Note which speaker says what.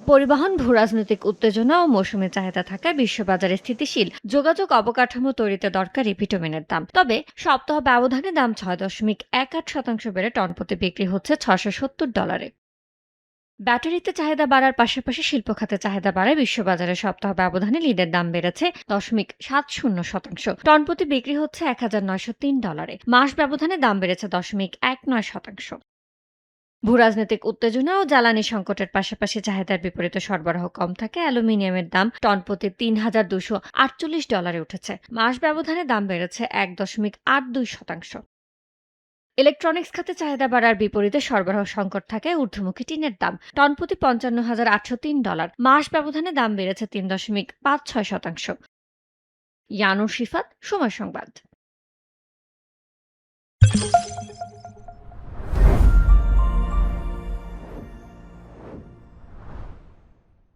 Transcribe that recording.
Speaker 1: পরিবহন, ভূরাজনৈতিক উত্তেজনা ও মৌসুমী চাহিদা থাকায় বিশ্ববাজারে স্থিতিশীল যোগাযোগ অবকাঠামো তৈরিতে দরকারি ভিটামিনের দাম। তবে সপ্তাহ ব্যবধানে দাম ৬.১৮% বেড়ে টনপ্রতি বিক্রি হচ্ছে $৬৭০। ব্যাটারিতে চাহিদা বাড়ার পাশাপাশি শিল্প খাতে চাহিদা বাড়ায় বিশ্ববাজারে সপ্তাহ ব্যবধানে লিডের দাম বেড়েছে 0.70%। টনপ্রতি বিক্রি হচ্ছে $১,৯০৩। মাস ব্যবধানে দাম বেড়েছে 0.19%। ভূরাজনৈতিক উত্তেজনা ও জ্বালানি সংকটের পাশাপাশি চাহিদার বিপরীতে সরবরাহ কম থাকে অ্যালুমিনিয়ামের দাম টনপ্রতি $৩,২৪৮ উঠেছে। মাস ব্যবধানে দাম বেড়েছে ১.৮২%। ইলেকট্রনিক্স খাতে চাহিদা বাড়ার বিপরীতে সরবরাহ সংকট থাকায় ঊর্ধ্বমুখী টিনের দাম টনপ্রতি $৫৫,৮০৩। মাস ব্যবধানে দাম বেড়েছে ৩.৫৬%। ইয়ানুর শিফাত, সময় সংবাদ।